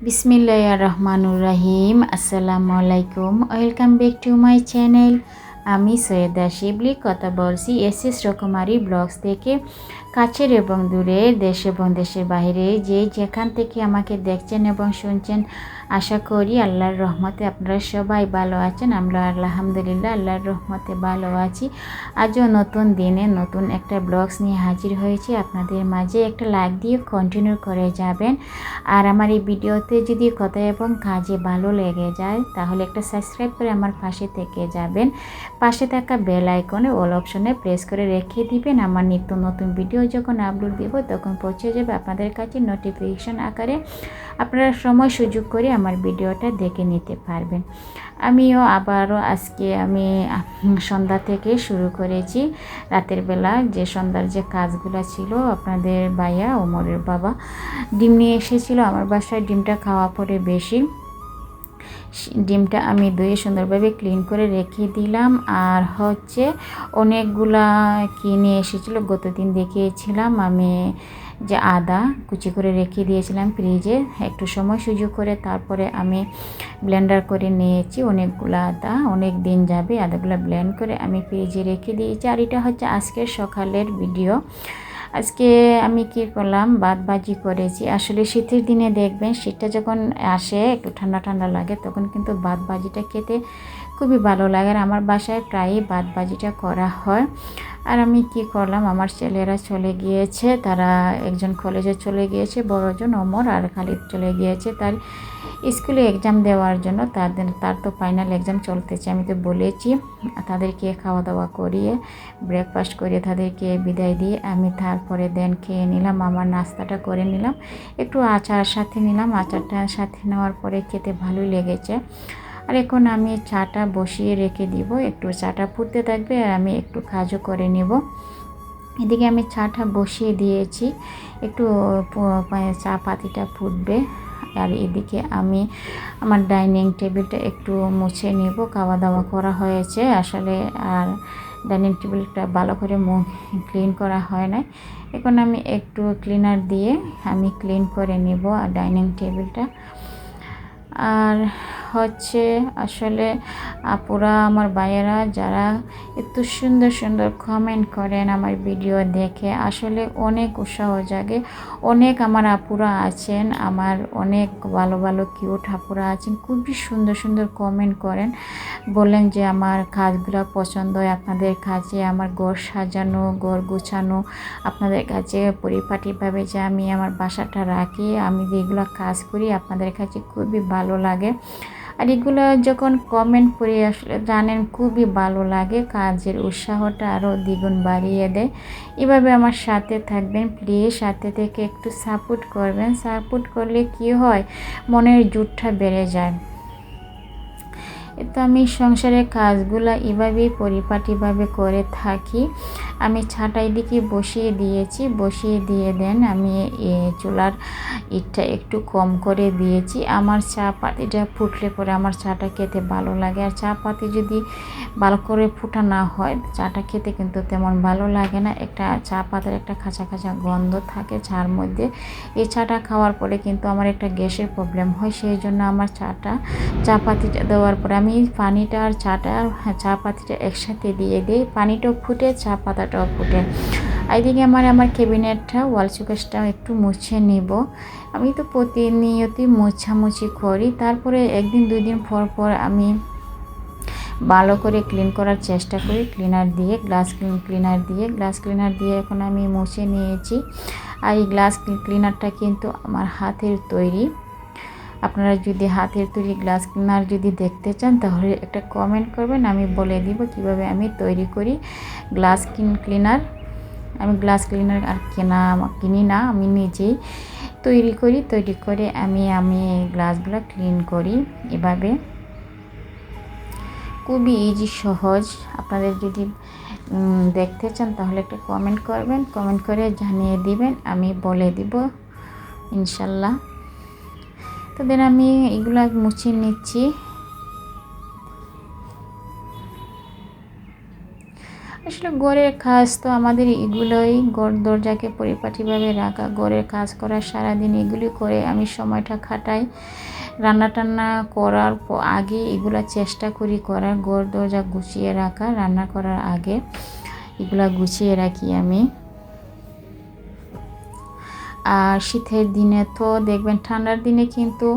বিসমিল্লাহির রহমানুর রহিম। আসসালামু আলাইকুম, welcome back to my channel. আমি সৈয়দা শিবলি কথা বলছি এসএস রকমারি ব্লগস থেকে। কাছের এবং দূরে, দেশ এবং দেশের বাইরে যে যেখান থেকে আমাকে দেখছেন এবং শুনছেন, আশা করি আল্লাহর রহমতে আপনারা সবাই ভালো আছেন। আমরা আলহামদুলিল্লাহ আল্লাহর রহমতে ভালো আছি। আজও নতুন দিনে নতুন একটা ব্লগস নিয়ে হাজির হয়েছি আপনাদের মাঝে। একটা লাইক দিয়ে কন্টিনিউ করে যাবেন। আর আমার এই ভিডিওতে যদি কথা এবং কাজে ভালো লেগে যায় তাহলে একটা সাবস্ক্রাইব করে আমার পাশে থেকে যাবেন। পাশে থাকা বেল আইকনে অল অপশনে প্রেস করে রেখে দিবেন। আমার নিত্য নতুন ভিডিও যখন আপলোড দেব তখন পৌঁছে যাবে আপনাদের কাছে নোটিফিকেশন আকারে। আপনারা সময় সুযোগ করে আমার ভিডিওটা দেখে নিতে পারবেন। আমিও আবারও আজকে আমি সন্ধ্যা থেকে শুরু করেছি। রাতের বেলা যে সন্ধ্যার যে কাজগুলো ছিল, আপনাদের ভাইয়া ওমরের বাবা ডিম নিয়ে এসেছিল আমার বাসায়। ডিমটা খাওয়া পরে বেশি ডিমটা আমি ধুয়ে সুন্দরভাবে ক্লিন করে রেখে দিলাম। আর অনেকগুলা কিনে এসেছিল, গতদিন দেখিয়েছিলাম আমি যে আদা কুচি করে রেখে দিয়েছিলাম ফ্রিজে একটু সময় সুযোগ করে। তারপরে আমি ব্লেন্ডার করে নিয়েছি অনেকগুলো আদা, অনেক দিন যাবে। আদাগুলো ব্লেন্ড করে আমি ফ্রিজে রেখে দিয়েছি। আর এটা হচ্ছে আজকের সকালের ভিডিও। আজকে আমি কি করলাম, ভাত ভাজি করেছি। আসলে শীতের দিনে দেখবেন শীতটা যখন আসে একটু ঠান্ডা ঠান্ডা লাগে তখন কিন্তু ভাত ভাজিটা খেতে খুবই ভালো লাগে। আর আমার বাসায় প্রায়ই ভাত ভাজিটা করা হয়। আর আমি কি করলাম, আমার ছেলেরা চলে গিয়েছে, তারা একজন কলেজে চলে গিয়েছে, বড়জন ওমর, আর খালিদ চলে গিয়েছে তার স্কুলে এক্সাম দেওয়ার জন্য। তার তো ফাইনাল এক্সাম চলতেছে। আমি তো বলেছি তাদেরকে খাওয়া দাওয়া করিয়ে ব্রেকফাস্ট করিয়ে তাদেরকে বিদায় দিয়ে আমি তারপরে দেন খেয়ে নিলাম। আমার নাস্তাটা করে নিলাম, একটু আচার সাথে নিলাম। আচারটা সাথে নেওয়ার পরে খেতে ভালোই লেগেছে। আর এখন আমি চাটা বসিয়ে রেখে দিব, একটু চাটা ফুটতে থাকবে আর আমি একটু কাজও করে নেব। এদিকে আমি চাটা বসিয়ে দিয়েছি, একটু চা পাতিটা ফুটবে। আর এদিকে আমি আমার ডাইনিং টেবিলটা একটু মুছে নেব। খাওয়া দাওয়া করা হয়েছে আসলে, আর ডাইনিং টেবিলটা ভালো করে ক্লিন করা হয় না। এখন আমি একটু ক্লিনার দিয়ে আমি ক্লিন করে নেব আর ডাইনিং টেবিলটা। আর আসলে আপুরা, আমার ভাইয়েরা যারা এত সুন্দর সুন্দর কমেন্ট করেন আমার ভিডিও দেখে, আসলে অনেক উৎসাহ জাগে। অনেক আমার আপুরা আছেন, আমার অনেক ভালো ভালো কিউট আপুরা আছেন, খুবই সুন্দর সুন্দর কমেন্ট করেন, বলেন যে আমার কাজগুলো পছন্দ হয় আপনাদের কাছে, আমার ঘর সাজানো ঘর গুছানো আপনাদের কাছে পরিপাটিভাবে যে আমি আমার বাসাটা রাখি, আমি যেগুলো কাজ করি আপনাদের কাছে খুবই ভালো লাগে। আর এগুলো যখন কমেন্ট করি আসলে জানেন খুবই ভালো লাগে, কাজের উৎসাহটা আরও দ্বিগুণ বাড়িয়ে দেয়। এভাবে আমার সাথে থাকবেন প্লিজ, সাথে থেকে একটু সাপোর্ট করবেন। সাপোর্ট করলে কি হয়, মনের জোরটা বেড়ে যায়। তো আমি সংসারের কাজগুলো এভাবেই পরিপাটিভাবে করে থাকি। আমি ছাটা এদিকে বসিয়ে দিয়েছি, বসিয়ে দিয়ে দেন আমি চুলার ইটটা একটু কম করে দিয়েছি। আমার চা পাতিটা ফুটলে পরে আমার চাটা খেতে ভালো লাগে। আর চা পাতি যদি ভালো করে ফুটা না হয় চাটা খেতে কিন্তু তেমন ভালো লাগে না। একটা চা পাতার একটা খাঁচা খাঁচা গন্ধ থাকে চার মধ্যে। এই চাটা খাওয়ার পরে কিন্তু আমার একটা গ্যাসের প্রবলেম হয়, সেই জন্য আমার চা পাতিটা দেওয়ার পরে আমি পানিটা আর চা পাতিটা একসাথে দিয়ে দিই। পানিটাও ফুটে, চা পাতাটাও ফুটে। এইদিকে আমার ক্যাবিনেটটা ওয়াল শোকেসটাও একটু মুছে নিব। আমি তো প্রতিনিয়তই মোছামুছি করি, তারপরে একদিন দুই দিন পর পর আমি ভালো করে ক্লিন করার চেষ্টা করি গ্লাস ক্লিনার দিয়ে এখন আমি মুছে নিয়েছি। আর এই গ্লাস ক্লিনারটা কিন্তু আমার হাতের তৈরি। আপনারা যদি হাতের তৈরি গ্লাস ক্লিনার যদি দেখতে চান তাহলে একটা কমেন্ট করবেন, আমি বলে দিব কিভাবে আমি তৈরি করি গ্লাস ক্লিনার। আমি গ্লাস ক্লিনার আর কিনি না, আমি নিজেই তৈরি করে আমি গ্লাসগুলো ক্লিন করি এভাবে। খুবই ইজি, সহজ। আপনাদের যদি দেখতে চান তাহলে একটা কমেন্ট করবেন, কমেন্ট করে জানিয়ে দিবেন, আমি বলে দিব ইনশাল্লাহ। তো দেন আমি এগুলা মুছে নিচ্ছি। আসলে আসলে ঘরের কাজ তো আমাদের এগুলোই, ঘর দরজাকে পরিপাটিভাবে রাখা, ঘরের কাজ করা, সারাদিন এগুলি করে আমি সময়টা কাটাই। রান্না টান্না করার আগে এগুলা চেষ্টা করি করার, ঘর দরজা গুছিয়ে রাখা, রান্না করার আগে এগুলা গুছিয়ে রাখি আমি। আর শীতের দিনে তো দেখবেন, ঠান্ডার দিনে কিন্তু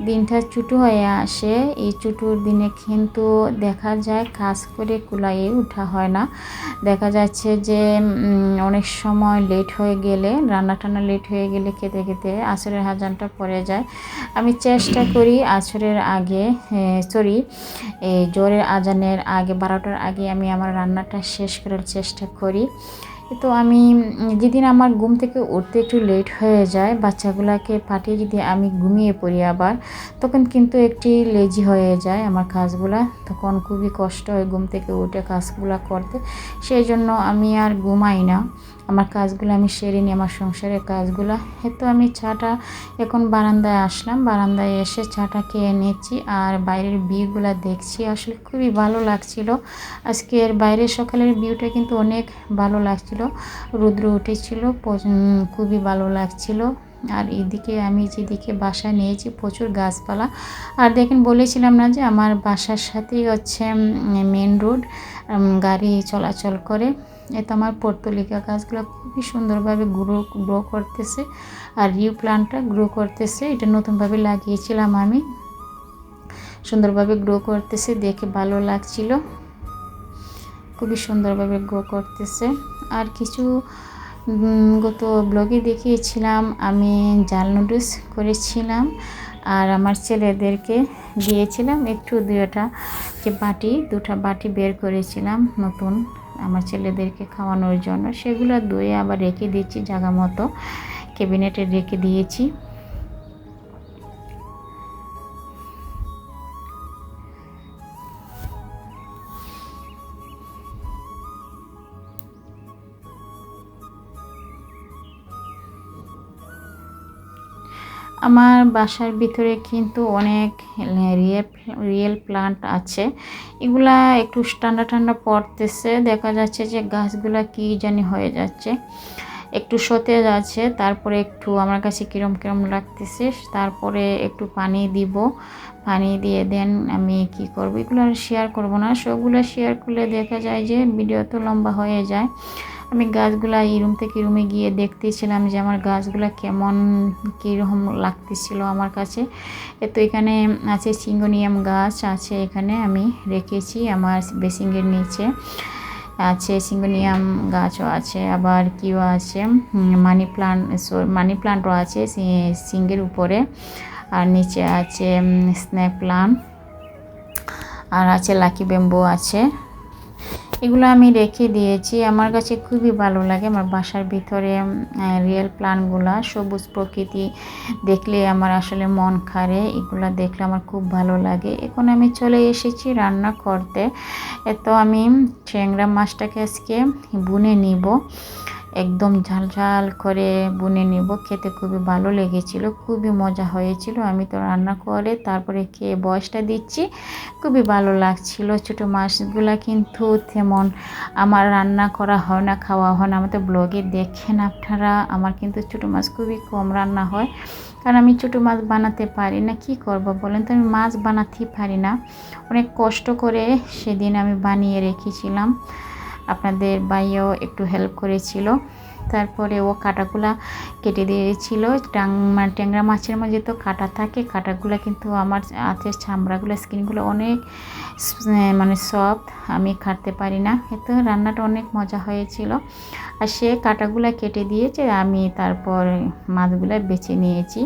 দিনটা ছোটো হয়ে আসে। এই ছোটোর দিনে কিন্তু দেখা যায় কাজ করে কুলাইয়ে ওঠা হয় না। দেখা যাচ্ছে যে অনেক সময় লেট হয়ে গেলে, রান্না টান্না লেট হয়ে গেলে খেতে খেতে আসরের আজানটা পড়ে যায়। আমি চেষ্টা করি আসরের আগে, জোহরের আজানের আগে 12টার আগে আমি আমার রান্নাটা শেষ করার চেষ্টা করি। তো আমি যেদিন আমার ঘুম থেকে উঠতে একটু লেট হয়ে যায়, বাচ্চাগুলোকে পাঠিয়ে যদি আমি ঘুমিয়ে পড়ি আবার, তখন কিন্তু একটি লেজি হয়ে যায় আমার কাজগুলা, তখন খুবই কষ্ট হয় ঘুম থেকে উঠে কাজগুলো করতে। সেই জন্য আমি আর ঘুমাই না, আমার কাজগুলো আমি সেরে নিই, আমার সংসারের কাজগুলো। তো আমি চাটা এখন বারান্দায় আসলাম, বারান্দায় এসে চাটা খেয়ে নিচ্ছি আর বাইরের ভিউগুলো দেখছি। আসলে খুবই ভালো লাগছিল আজকের বাইরের সকালের ভিউটা, কিন্তু অনেক ভালো লাগছিল, রৌদ্র উঠেছিল, খুবই ভালো লাগছিল। আর এদিকে আমি যেদিকে বাসা নিয়েছি প্রচুর গাছপালা। আর দেখেন, বলেছিলাম না যে আমার বাসার সাথেই হচ্ছে মেন রোড, গাড়ি চলাচল করে। এতো আমার পর্তুলিকা গাছগুলো খুবই সুন্দরভাবে গ্রো করতেছে, আর রিউ প্লান্টটা গ্রো করতেছে। এটা নতুনভাবে লাগিয়েছিলাম আমি, সুন্দরভাবে গ্রো করতেছে, দেখে ভালো লাগছিল, খুবই সুন্দরভাবে গ্রো করতেছে। আর কিছু গত ব্লগে দেখিয়েছিলাম আমি জাল নুডলস করেছিলাম, আর আমার ছেলেদেরকে দিয়েছিলাম একটু দুটা বাটি বের করেছিলাম নতুন আমার ছেলেদেরকে খাওয়ানোর জন্য। সেগুলো ধুয়ে আবার রেখে দিয়েছি জায়গা মতো, ক্যাবিনেটে রেখে দিয়েছি। আমার বাসার ভিতরে কিন্তু অনেক রিয়েল প্লান্ট আছে। এগুলা একটু ঠান্ডা ঠান্ডা পড়তেছে, দেখা যাচ্ছে যে গাছগুলা কি জানি হয়ে যাচ্ছে, একটু সতেজ আছে, তারপরে একটু আমার কাছে কিরম কিরম লাগতেছে। তারপরে একটু পানি দিব, পানি দিয়ে দেন আমি কি করব, এগুলো আর শেয়ার করব না। সবগুলো শেয়ার করলে দেখা যায় যে ভিডিও তো লম্বা হয়ে যায়। আমি গাছগুলা এই রুম থেকে রুমে গিয়ে দেখতেছিলাম যে আমার গাছগুলা কেমন, কীরকম লাগতেছিল আমার কাছে। তো এখানে আছে সিঙ্গোনিয়াম গাছ আছে, এখানে আমি রেখেছি আমার বেসিংয়ের নিচে আছে, সিঙ্গোনিয়াম গাছও আছে, আবার কিও আছে, মানি প্লান্টও আছে সিঙ্গের উপরে, আর নিচে আছে স্নেক প্লান্ট, আর আছে লাকি ব্যাম্বু আছে। এগুলো আমি রেখে দিয়েছি, আমার কাছে খুবই ভালো লাগে। আমার বাসার ভিতরে রিয়েল প্লান্টগুলো, সবুজ প্রকৃতি দেখলে আমার আসলে মন খারে, এগুলো দেখলে আমার খুব ভালো লাগে। এখন আমি চলে এসেছি রান্না করতে। তো আমি ট্যাংরা মাছটাকে আজকে বুনে নিব, একদম ঝাল ঝাল করে বুনে নিব। খেতে খুবই ভালো লেগেছিল, খুবই মজা হয়েছিল। আমি তো রান্না করে তারপরে খেয়ে বয়সটা দিচ্ছি, খুবই ভালো লাগছিল। ছোটো মাছগুলা কিন্তু তেমন আমার রান্না করা হয় না, খাওয়া হয় না। আমাদের ব্লগে দেখেন আপনারা, আমার কিন্তু ছোটো মাছ খুবই কম রান্না হয়, কারণ আমি ছোটো মাছ বানাতে পারি না। কি করব বলেন তো, আমি মাছ বানাতেই পারি না। অনেক কষ্ট করে সেদিন আমি বানিয়ে রেখেছিলাম, আপনাদের ভাইও একটু হেল্প করেছিল। তারপরে ও কাঁটাগুলা কেটে দিয়েছিল। ট্যাংরা মাছের মধ্যে তো কাঁটা থাকে, কাঁটাগুলো কিন্তু আমার হাতের চামড়াগুলো, স্কিনগুলো অনেক সফট, আমি কাটতে পারি না। এতে রান্নাটা অনেক মজা হয়েছিল। আর সে কাঁটাগুলা কেটে দিয়েছে, আমি তারপর মাছগুলো বেছে নিয়েছি।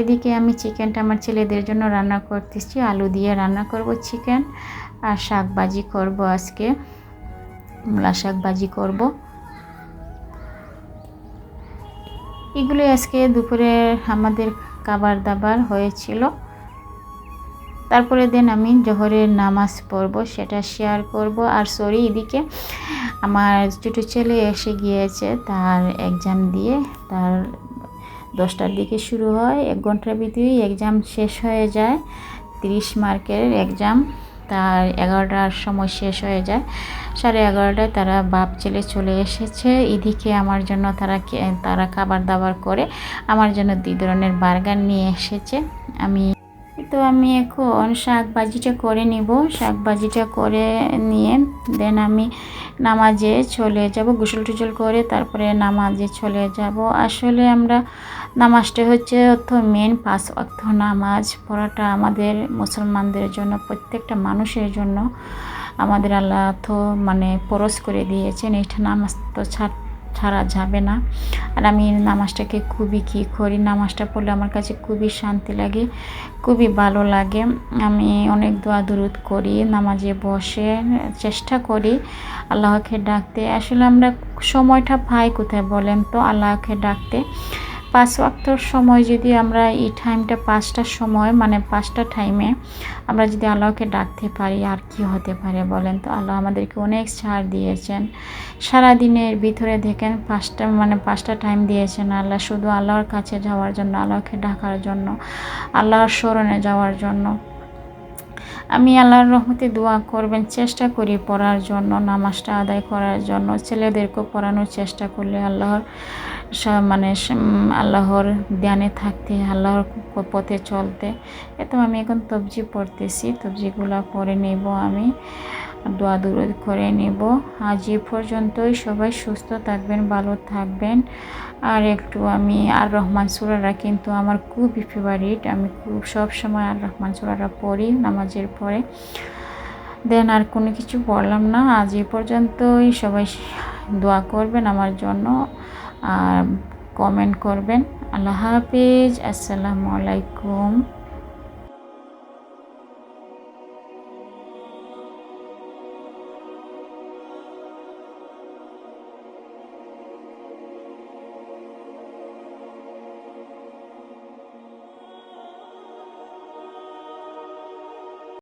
এদিকে আমি চিকেনটা আমার ছেলেদের জন্য রান্না করতেছি, আলু দিয়ে রান্না করব চিকেন, আর শাক ভাজি করব, আজকে মূলা শাক ভাজি করব। এগুলো আজকে দুপুরে আমাদের খাবার দাবার হয়েছিল। তারপরে আমি জোহরের নামাজ পড়ব, সেটা শেয়ার করব। আর এদিকে আমার ছোটো ছেলে এসে গিয়েছে, তার এক্সাম দিয়ে, তার 10টার দিকে শুরু হয়, 1 ঘন্টার ভিতরেই এক্সাম শেষ হয়ে যায়। 30 মার্কের এক্সাম, তার 11টার সময় শেষ হয়ে যায়। 11:30টায় তারা বাপ ছেলে চলে এসেছে। এদিকে আমার জন্য তারা খাবার দাবার করে আমার জন্য 2 ধরনের বার্গার নিয়ে এসেছে। আমি এখন শাক ভাজিটা করে নিব। শাক ভাজিটা করে নিয়ে দেন আমি নামাজে চলে যাব। গোসল টোসল করে তারপরে নামাজে চলে যাব। আসলে আমরা নামাজটা হচ্ছে মেন 5 ওয়াক্ত নামাজ পড়াটা আমাদের মুসলমানদের জন্য, প্রত্যেকটা মানুষের জন্য আমাদের আল্লাহ তো ফরজ করে দিয়েছেন। এইটা নামাজ তো ছাড়া যাবে না। আর আমি নামাজটাকে খুবই করি, নামাজটা পড়লে আমার কাছে খুবই শান্তি লাগে, খুবই ভালো লাগে। আমি অনেক দোয়া দুরুদ করি, নামাজে বসে চেষ্টা করি আল্লাহকে ডাকতে। আসলে আমরা সময়টা পাই কোথায় বলেন তো আল্লাহকে ডাকতে? 5 ওয়াক্তর সময় যদি আমরা এই টাইমটা 5টার সময় 5টা টাইমে আমরা যদি আল্লাহকে ডাকতে পারি আর কি হতে পারে বলেন তো? আল্লাহ আমাদেরকে অনেক ছাড় দিয়েছেন। সারাদিনের ভিতরে দেখেন 5টা টাইম দিয়েছেন আল্লাহ, শুধু আল্লাহর কাছে যাওয়ার জন্য, আল্লাহকে ডাকার জন্য, আল্লাহর স্মরণে যাওয়ার জন্য। আমি আল্লাহর রহমতে দোয়া করবেন, চেষ্টা করি পড়ার জন্য, নামাজটা আদায় করার জন্য, ছেলেদেরকেও পড়ানোর চেষ্টা করলে আল্লাহর ধ্যানে থাকতে, আল্লাহর পথে চলতে। আমি এখন তবজি পড়তেছি, তবজিগুলো পড়ে নেব, আমি দোয়া দুরুদ করে নেব। আজ এ পর্যন্তই। সবাই সুস্থ থাকবেন, ভালো থাকবেন। আর একটু আমি আর রহমান সূরাটা কিন্তু আমার খুবই ফেভারিট, আমি সব সময় আর রহমান সূরাটা পড়ি নামাজের পরে। দেন আর কোনো কিছু পড়লাম না। আজ এ পর্যন্তই। সবাই দোয়া করবেন আমার জন্য আর কমেন্ট করবেন। আল্লাহ হাফেজ। আসসালামু আলাইকুম।